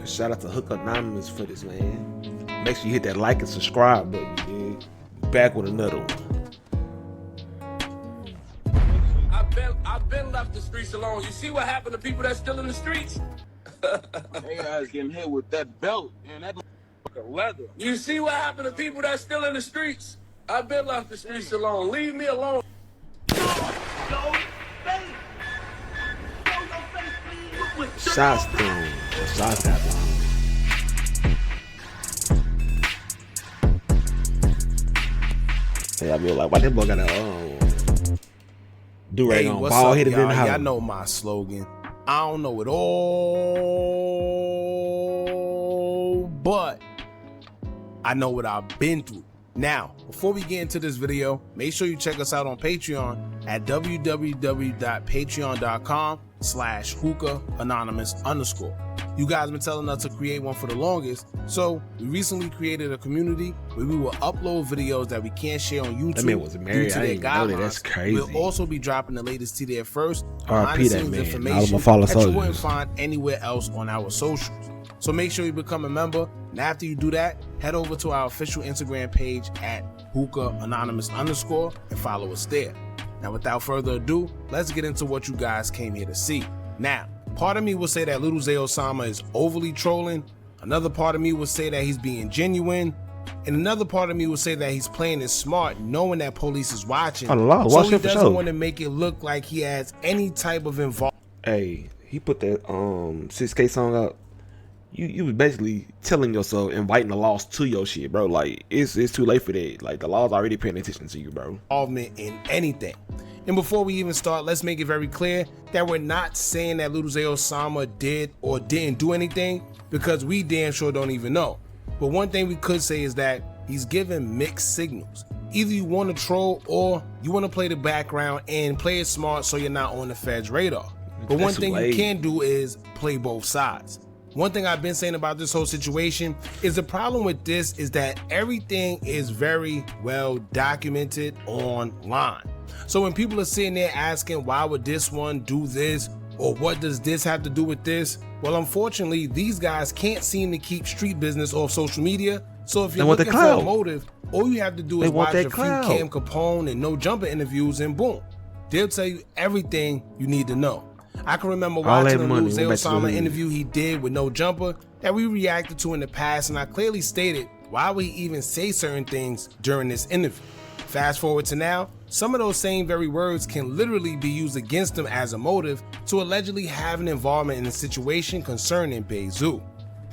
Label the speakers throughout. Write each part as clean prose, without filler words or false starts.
Speaker 1: Shout out to Hook Anonymous for this, man. Make sure you hit that like and subscribe button, dude. Back with another one.
Speaker 2: I've been left the streets alone. You see what happened to people that's still in the streets?
Speaker 3: They guys getting hit with that belt, man. That fucking leather.
Speaker 2: You see what happened to people that's still in the streets? I've been left the streets alone. Leave me alone.
Speaker 1: Shots thrown. Shots got blown. Hey, I be like, why that boy got a do-rag on? Ball hit it in the house.
Speaker 4: Y'all know my slogan. I don't know it all, but I know what I've been through. Now, before we get into this video, make sure you check us out on Patreon at www.patreon.com/hookah_anonymous. You guys been telling us to create one for the longest, so we recently created a community where we will upload videos that we can't share on YouTube.
Speaker 1: That man was married. I didn't know that. That's crazy.
Speaker 4: We'll also be dropping the latest T there first,
Speaker 1: RP that man.
Speaker 4: information that you wouldn't find anywhere else on our socials. So make sure you become a member, and after you do that, head over to our official Instagram page at hookah_anonymous and follow us there. Now, without further ado, let's get into what you guys came here to see. Now, part of me will say that Little Zay Osama is overly trolling. Another part of me will say that he's being genuine. And another part of me will say that he's playing it smart, knowing that police is watching. So he doesn't want to make it look like he has any type of involvement.
Speaker 1: Hey, he put that 6K song up. You was basically telling yourself, inviting the laws to your shit, bro. Like, it's too late for that. Like, the law's already paying attention to you, bro.
Speaker 4: Involvement in anything. And before we even start, let's make it very clear that we're not saying that Little Zay Osama did or didn't do anything, because we damn sure don't even know. But one thing we could say is that he's giving mixed signals. Either you want to troll or you want to play the background and play it smart so you're not on the Fed's radar. But one thing you can do is play both sides. One thing I've been saying about this whole situation is the problem with this is that everything is very well documented online. So when people are sitting there asking, why would this one do this? Or what does this have to do with this? Well, unfortunately, these guys can't seem to keep street business off social media. So if you're looking for a motive, all you have to do is watch a few Cam Capone and No Jumper interviews, and boom, they'll tell you everything you need to know. I can remember watching a Little Zay Osama interview he did with No Jumper that we reacted to in the past, and I clearly stated why would he even say certain things during this interview. Fast forward to now, some of those same very words can literally be used against him as a motive to allegedly have an involvement in a situation concerning Bayzoo.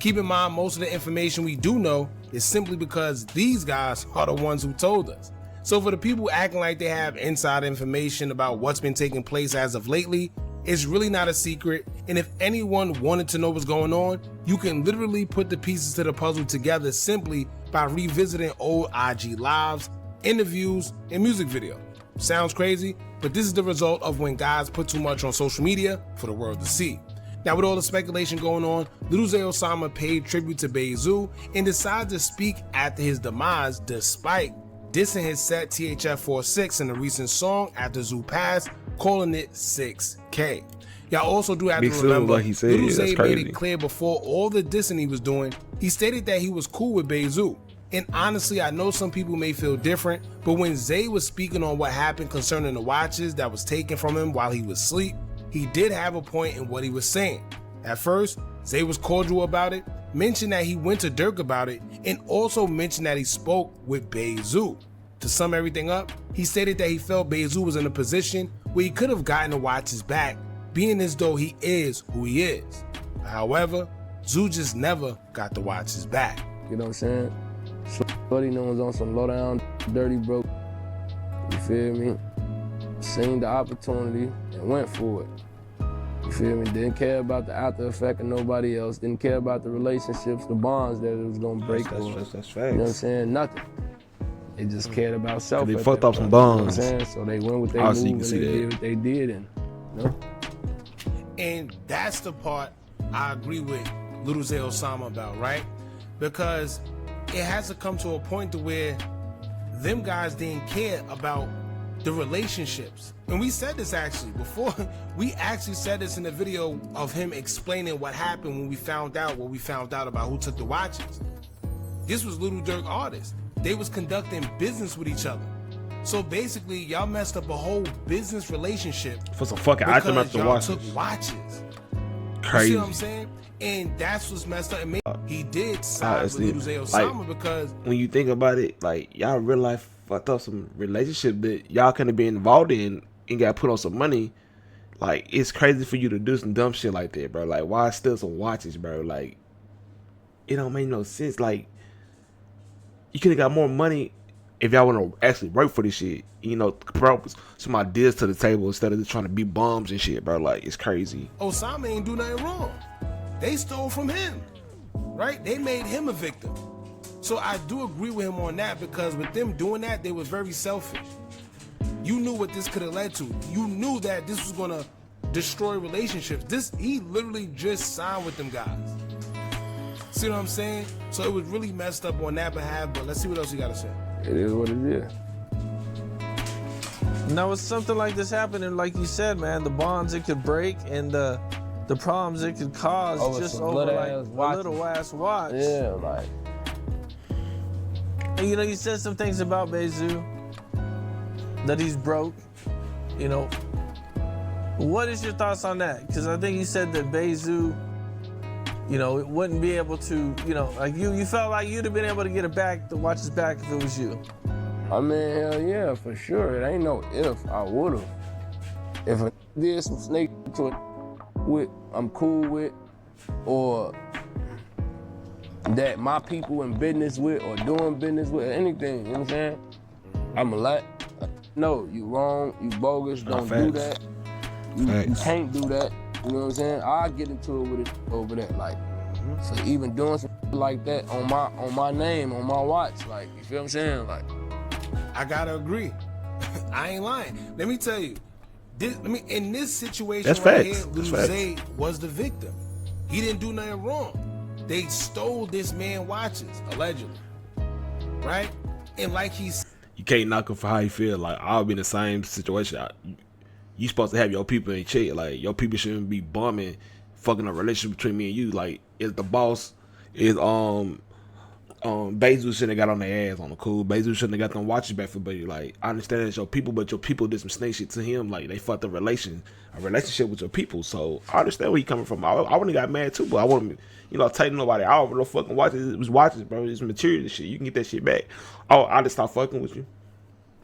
Speaker 4: Keep in mind, most of the information we do know is simply because these guys are the ones who told us. So for the people acting like they have inside information about what's been taking place as of lately, it's really not a secret, and if anyone wanted to know what's going on, you can literally put the pieces to the puzzle together simply by revisiting old IG lives, interviews, and music videos. Sounds crazy, but this is the result of when guys put too much on social media for the world to see. Now, with all the speculation going on, Little Zay Osama paid tribute to Bayzoo and decided to speak after his demise, despite dissing his set THF46 in a recent song after Zoo passed, calling it 6K. Y'all also do have to remember, Little Zay made it clear before all the dissing he was doing, he stated that he was cool with Bayzoo. And honestly, I know some people may feel different, but when Zay was speaking on what happened concerning the watches that was taken from him while he was asleep, he did have a point in what he was saying. At first, Zay was cordial about it, mentioned that he went to Dirk about it, and also mentioned that he spoke with Bayzoo. To sum everything up, he stated that he felt Bayzoo was in a position where he could have gotten the watches back, being as though he is who he is. However, Zoo just never got the watches back.
Speaker 5: You know what I'm saying? Shorty knows on some low down, dirty broke. You feel me? Seen the opportunity and went for it. You feel me? Didn't care about the after effect of nobody else. Didn't care about the relationships, the bonds that it was gonna break.
Speaker 1: That's facts.
Speaker 5: You know what I'm saying? Nothing. They just cared about self.
Speaker 1: They fucked up some bonds.
Speaker 5: You know what I'm saying? So they went with their move and they did what they did, and you know?
Speaker 4: And that's the part I agree with Little Zay Osama about, right? Because it has to come to a point to where them guys didn't care about the relationships. And we said this actually before. We actually said this in the video of him explaining what happened when we found out what we found out about who took the watches. This was Little Durk artists. They was conducting business with each other. So basically, y'all messed up a whole business relationship
Speaker 1: for some fucking item
Speaker 4: because
Speaker 1: after
Speaker 4: y'all
Speaker 1: watches.
Speaker 4: took watches.
Speaker 1: Crazy.
Speaker 4: You see what I'm saying? And that's what's messed up. And maybe he did side with
Speaker 1: Honestly,
Speaker 4: Little Osama
Speaker 1: like,
Speaker 4: because
Speaker 1: when you think about it, like y'all real life fucked up some relationship that y'all couldn't be involved in and got put on some money. Like, it's crazy for you to do some dumb shit like that, bro. Like, why steal some watches, bro? Like, it don't make no sense. Like, you could have got more money if y'all want to actually work for this shit. You know, brought some ideas to the table instead of just trying to be bums and shit, bro. Like, it's crazy.
Speaker 4: Osama ain't do nothing wrong. They stole from him, right? They made him a victim. So I do agree with him on that because with them doing that, they were very selfish. You knew what this could have led to. You knew that this was gonna destroy relationships. He literally just signed with them guys. See what I'm saying? So it was really messed up on that behalf, but let's see what else you gotta say.
Speaker 5: It is what it is.
Speaker 6: Now, with something like this happening, like you said, man, the bonds it could break and the problems it could cause just over like a little ass watch.
Speaker 5: Yeah, like.
Speaker 6: And, you know, you said some things about Bayzoo, that he's broke, you know. What is your thoughts on that? Because I think you said that Bayzoo, you know, it wouldn't be able to, you know, like you felt like you'd have been able to get it back, the watches back if it was you.
Speaker 5: I mean, hell yeah, for sure. It ain't no if, I would've. If I did some snake to it with, I'm cool with, or that my people in business with or doing business with, or anything, you know what I'm saying? I'm a lot. No, you wrong, you bogus, don't do that. You can't do that, you know what I'm saying? I'll get into it with it over that, like. So even doing something like that on my name, on my watch, like, you feel what I'm saying? Like,
Speaker 4: I gotta agree. I ain't lying. Let me tell you, in this situation
Speaker 1: That's
Speaker 4: right
Speaker 1: facts.
Speaker 4: here,
Speaker 1: That's
Speaker 4: Luze was the victim. He didn't do nothing wrong. They stole this man watches, allegedly. Right? And like he's...
Speaker 1: You can't knock him for how he feel. Like, I'll be in the same situation. You supposed to have your people in check. Like, your people shouldn't be bumming, fucking a relationship between me and you. Like, is the boss, is Bayzoo shouldn't have got on their ass on the cool. Bayzoo shouldn't have got them watches back for buddy. Like, I understand it's your people, but your people did some snake shit to him. Like, they fucked a relationship with your people. So I understand where you coming from. I wouldn't have got mad too, but I wouldn't, you know, take nobody out with no fucking watches. It was watches, bro. It's material and shit. You can get that shit back. Oh, I just stop fucking with you.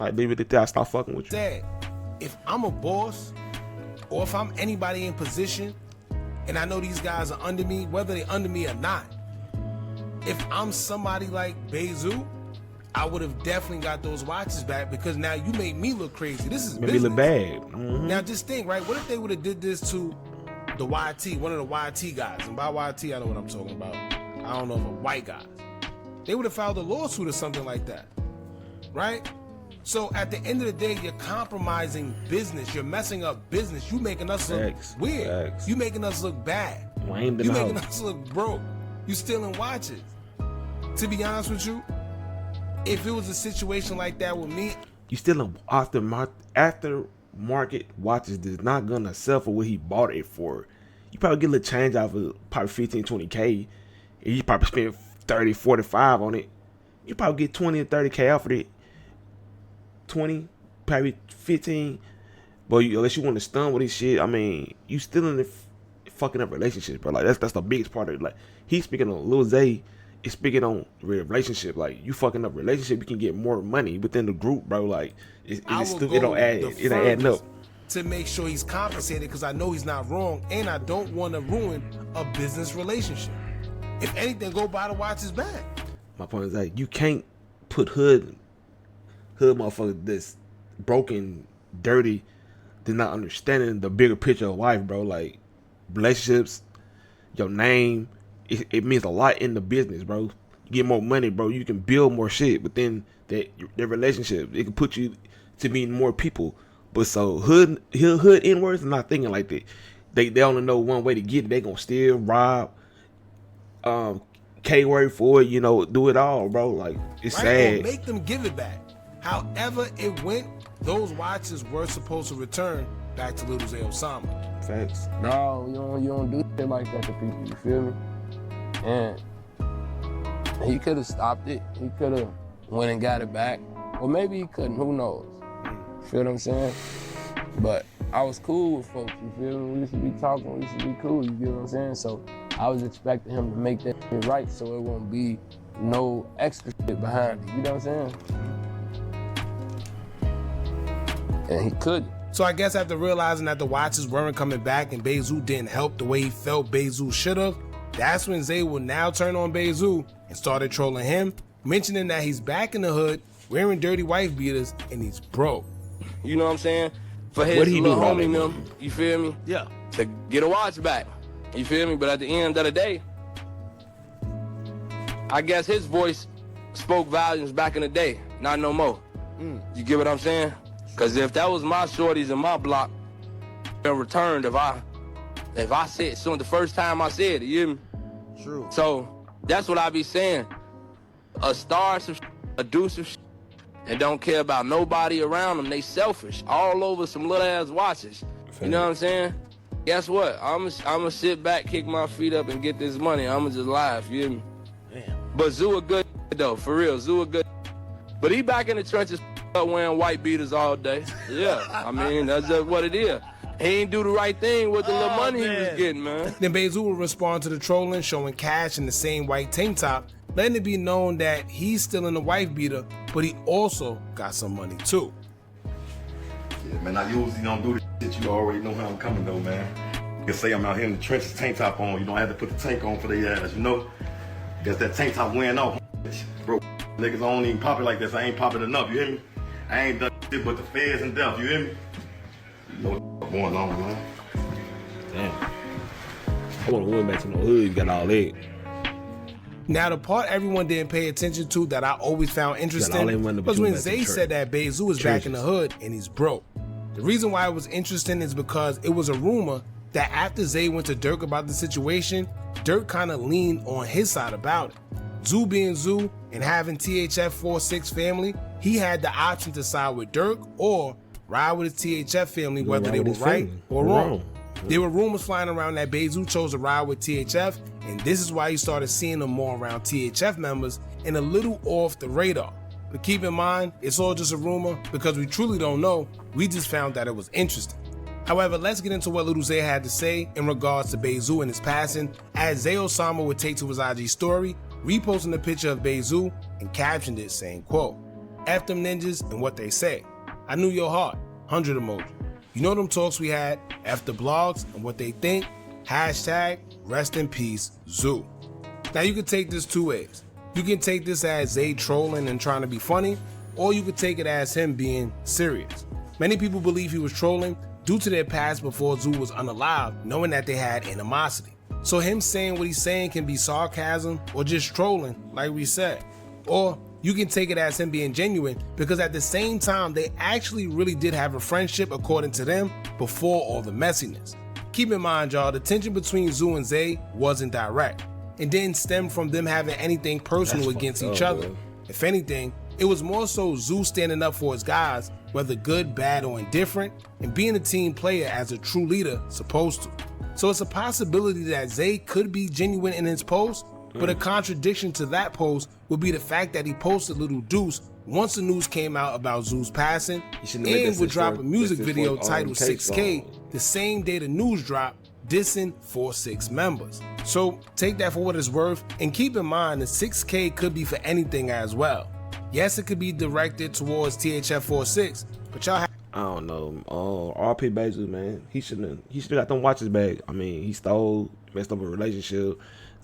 Speaker 1: Like, leave it at that. I stop fucking with you.
Speaker 4: Dad, if I'm a boss, or if I'm anybody in position, and I know these guys are under me, whether they under me or not, if I'm somebody like Bayzoo, I would have definitely got those watches back because now you made me look crazy. This is
Speaker 1: Made
Speaker 4: business.
Speaker 1: me look bad. Mm-hmm.
Speaker 4: Now just think, right? What if they would have did this to the YT, one of the YT guys? And by YT, I know what I'm talking about. I don't know if a white guy. They would have filed a lawsuit or something like that, right? So at the end of the day, you're compromising business. You're messing up business. You making us look weird. You making us look bad.
Speaker 1: Lame
Speaker 4: You making us look broke. You stealing watches. To be honest with you, if it was a situation like that with me,
Speaker 1: you stealing after market watches that's not gonna sell for what he bought it for. You probably get a little change out of it, probably 15, 20K. And you probably spend 30, 45 on it. You probably get 20 or 30K off of it. 20, probably 15. But unless you want to stun with this shit, I mean, you still in the fucking up relationships, bro. Like, that's the biggest part of it. Like, he's speaking on Lil Zay is speaking on relationship. Like, you fucking up relationship, you can get more money within the group, bro. Like, it's stupid. It ain't adding up.
Speaker 4: To make sure he's compensated, because I know he's not wrong, and I don't want to ruin a business relationship. If anything, go buy the watches back.
Speaker 1: My point is like, you can't put hood motherfucker that's broken, dirty, they're not understanding the bigger picture of life, bro. Like, relationships, your name, it means a lot in the business, bro. You get more money, bro. You can build more shit within their relationship. It can put you to meet more people. But so hood N-words are not thinking like that. They only know one way to get it. They gonna steal, rob, K-word for it, you know, do it all, bro. Like, it's sad.
Speaker 4: Or make them give it back. However it went, those watches were supposed to return back to Little Zay Osama.
Speaker 1: Facts.
Speaker 5: No, you don't do shit like that to people, you feel me? And he could have stopped it. He could have went and got it back. Or maybe he couldn't, who knows? You feel what I'm saying? But I was cool with folks, you feel me? We used to be talking, we used to be cool, you get what I'm saying? So I was expecting him to make that shit right so it won't be no extra shit behind it, you know what I'm saying? And he couldn't.
Speaker 4: So I guess after realizing that the watches weren't coming back and Bayzoo didn't help the way he felt Bayzoo should have, that's when Zay will now turn on Bayzoo and started trolling him, mentioning that he's back in the hood, wearing dirty wife beaters, and he's broke.
Speaker 3: You know what I'm saying? For his
Speaker 1: What did he
Speaker 3: little
Speaker 1: do wrong?
Speaker 3: homie them, you feel me?
Speaker 6: Yeah.
Speaker 3: To get a watch back. You feel me? But at the end of the day, I guess his voice spoke volumes back in the day, not no more. You get what I'm saying? Cause if that was my shorties in my block, been returned if I said so the first time I said it, you hear me?
Speaker 6: True.
Speaker 3: So that's what I be saying. A star some a do some and don't care about nobody around them. They selfish all over some little ass watches. You know what I'm saying? Guess what? I'ma sit back, kick my feet up, and get this money. I'ma just laugh. You hear me?
Speaker 6: Man.
Speaker 3: But Zoo a good though, for real. Zoo a good. But he back in the trenches wearing white beaters all day. Yeah, I mean that's just what it is. He ain't do the right thing with the little money he was getting, man.
Speaker 4: Then Bayzoo will respond to the trolling, showing Cash in the same white tank top, letting it be known that he's still in the wife beater, but he also got some money too.
Speaker 7: Yeah, man, I usually don't do this shit. You already know how I'm coming though, man. You can say I'm out here in the trenches, tank top on. You don't have to put the tank on for their ass, you know? Guess that tank top wearing off. Bro, niggas don't even pop it like this. I ain't popping enough, you hear me? I ain't done shit but the feds and death, you hear me? You know what's going on, man.
Speaker 1: Damn. I want to win back to no hood. You got all that.
Speaker 4: Now, the part everyone didn't pay attention to that I always found interesting was when Zay said that Bayzoo is back in the hood and he's broke. The reason why it was interesting is because it was a rumor that after Zay went to Dirk about the situation, Dirk kind of leaned on his side about it. Zoo being Zoo and having THF 46 family, he had the option to side with Dirk or ride with his THF family, whether they were right or wrong. There were rumors flying around that Bayzoo chose to ride with THF, and this is why you started seeing them more around THF members and a little off the radar. But keep in mind, it's all just a rumor because we truly don't know. We just found that it was interesting. However, let's get into what Little Zay had to say in regards to Bayzoo and his passing, as Zay Osama would take to his IG story, reposting a picture of Bayzoo and captioned it saying, quote, "F them ninjas and what they say. I knew your heart, 100 emoji. You know them talks we had, F the blogs and what they think, hashtag rest in peace, Zoo." Now you can take this two ways. You can take this as Zay trolling and trying to be funny, or you could take it as him being serious. Many people believe he was trolling due to their past before Zoo was unalive, knowing that they had animosity. So him saying what he's saying can be sarcasm or just trolling, like we said. Or you can take it as him being genuine because at the same time, they actually really did have a friendship according to them before all the messiness. Keep in mind, y'all, the tension between Zoo and Zay wasn't direct and didn't stem from them having anything personal against each other. If anything, it was more so Zoo standing up for his guys, whether good, bad, or indifferent, and being a team player as a true leader supposed to. So it's a possibility that Zay could be genuine in his post, but a contradiction to that post would be the fact that he posted Little Deuce once the news came out about Zoo's passing and would drop a music video titled 6K the same day the news dropped, dissing 4-6 members. So take that for what it's worth, and keep in mind the 6K could be for anything as well. Yes, it could be directed towards THF 46, but y'all
Speaker 1: I don't know. RP Bayzoo, man. He should have got them watches back. I mean, he stole, messed up a relationship.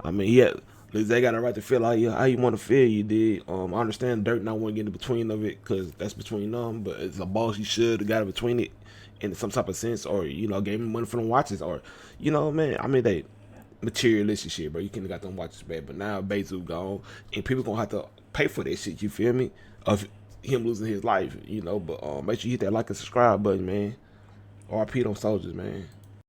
Speaker 1: I mean, they got a right to feel how you want to feel. You did. I understand Dirk not want to get in between of it because that's between them. But as a boss, you should have got in between it in some type of sense, or gave him money for them watches, or man. I mean, they materialistic shit, bro. You couldn't have got them watches back. But now Bayzoo gone, and people gonna have to pay for that shit. You feel me? Of him losing his life, but make sure you hit that like and subscribe button, man. RP them soldiers, man.